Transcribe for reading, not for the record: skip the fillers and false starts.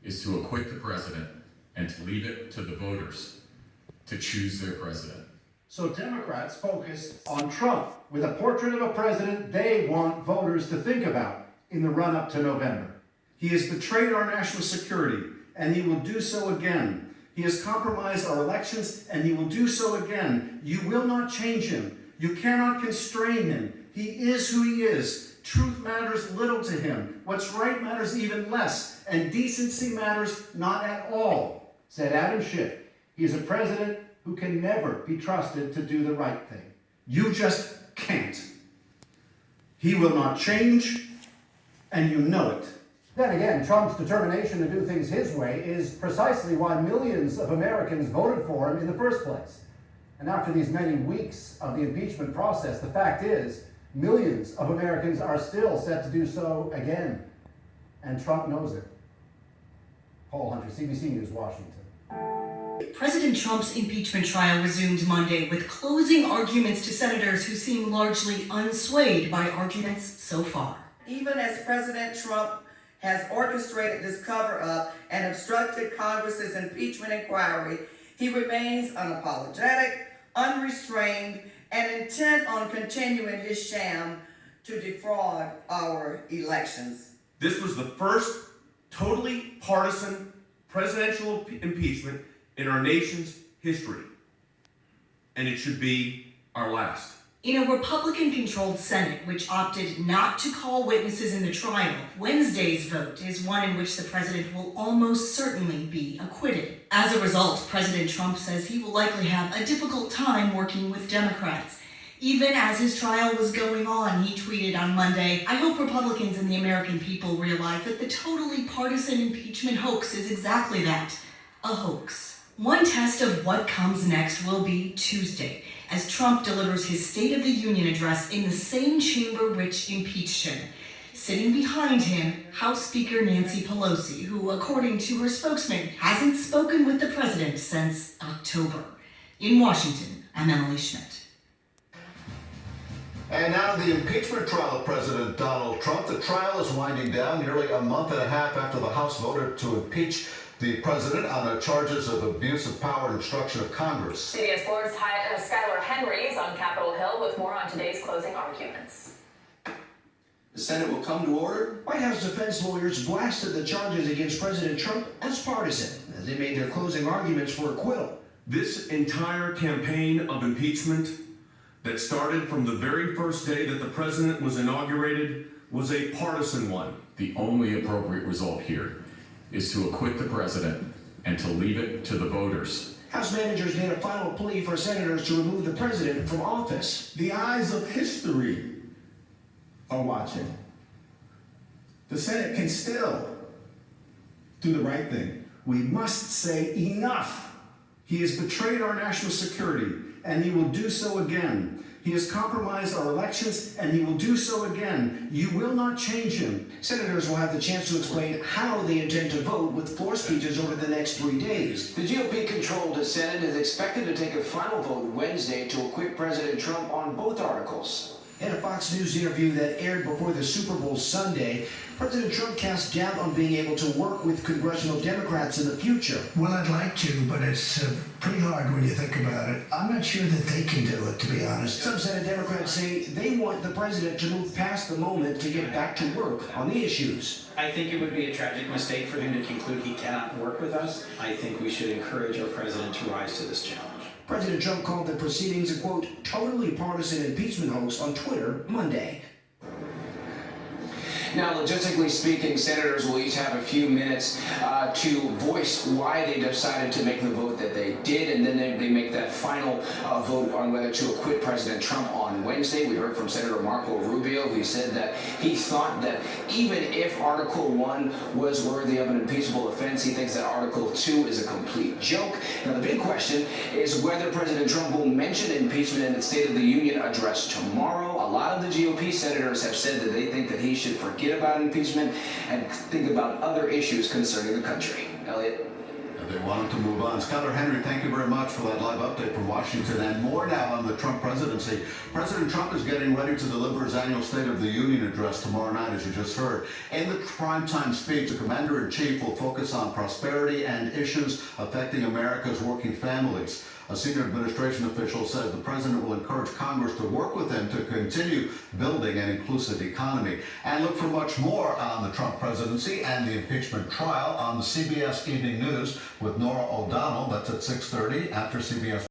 is to acquit the president and to leave it to the voters to choose their president. So Democrats focus on Trump with a portrait of a president they want voters to think about in the run-up to November. He has betrayed our national security, and he will do so again. He has compromised our elections, and he will do so again. You will not change him. You cannot constrain him. He is who he is. Truth matters little to him. What's right matters even less, and decency matters not at all, said Adam Schiff. He is a president who can never be trusted to do the right thing. You just can't. He will not change, and you know it. Then again, Trump's determination to do things his way is precisely why millions of Americans voted for him in the first place. And after these many weeks of the impeachment process, the fact is, millions of Americans are still set to do so again. And Trump knows it. Paul Hunter, CBC News, Washington. President Trump's impeachment trial resumed Monday with closing arguments to senators who seem largely unswayed by arguments so far. Even as President Trump has orchestrated this cover-up and obstructed Congress's impeachment inquiry, he remains unapologetic, unrestrained, and intent on continuing his sham to defraud our elections. This was the first totally partisan presidential impeachment in our nation's history, and it should be our last. In a Republican-controlled Senate, which opted not to call witnesses in the trial, Wednesday's vote is one in which the president will almost certainly be acquitted. As a result, President Trump says he will likely have a difficult time working with Democrats. Even as his trial was going on, he tweeted on Monday, "I hope Republicans and the American people realize that the totally partisan impeachment hoax is exactly that, a hoax." One test of what comes next will be Tuesday, as Trump delivers his State of the Union address in the same chamber which impeached him. Sitting behind him, House Speaker Nancy Pelosi, who, according to her spokesman, hasn't spoken with the president since October. In Washington, I'm Emily Schmidt. And now the impeachment trial of President Donald Trump. The trial is winding down nearly a month and a half after the House voted to impeach the president on charges of abuse of power and obstruction of Congress. CBS Sports' Skylar Henry is on Capitol Hill with more on today's closing arguments. The Senate will come to order. White House defense lawyers blasted the charges against President Trump as partisan as they made their closing arguments for acquittal. This entire campaign of impeachment that started from the very first day that the president was inaugurated was a partisan one. The only appropriate result here is to acquit the president and to leave it to the voters. House managers made a final plea for senators to remove the president from office. The eyes of history are watching. The Senate can still do the right thing. We must say enough. He has betrayed our national security, and he will do so again. He has compromised our elections, and he will do so again. You will not change him. Senators will have the chance to explain how they intend to vote with floor speeches over the next 3 days. The GOP-controlled Senate is expected to take a final vote Wednesday to acquit President Trump on both articles. In a Fox News interview that aired before the Super Bowl Sunday, President Trump cast doubt on being able to work with congressional Democrats in the future. Well, I'd like to, but it's pretty hard when you think about it. I'm not sure that they can do it, to be honest. Some Senate Democrats say they want the president to move past the moment to get back to work on the issues. I think it would be a tragic mistake for him to conclude he cannot work with us. I think we should encourage our president to rise to this challenge. President Trump called the proceedings a, quote, totally partisan impeachment hoax on Twitter Monday. Now, logistically speaking, senators will each have a few minutes to voice why they decided to make the vote that they did, and then they make that final vote on whether to acquit President Trump on Wednesday. We heard from Senator Marco Rubio, who said that he thought that even if Article 1 was worthy of an impeachable offense, he thinks that Article 2 is a complete joke. Now, the big question is whether President Trump will mention impeachment in the State of the Union address tomorrow. A lot of the GOP senators have said that they think that he should forget about impeachment and think about other issues concerning the country. Elliot? They want him to move on. Skylar Henry, thank you very much for that live update from Washington. And more now on the Trump presidency. President Trump is getting ready to deliver his annual State of the Union address tomorrow night, as you just heard. In the primetime speech, the commander-in-chief will focus on prosperity and issues affecting America's working families. A senior administration official says the president will encourage Congress to work with him to continue building an inclusive economy. And look for much more on the Trump presidency and the impeachment trial on the CBS Evening News with Nora O'Donnell. That's at 6:30 after CBS.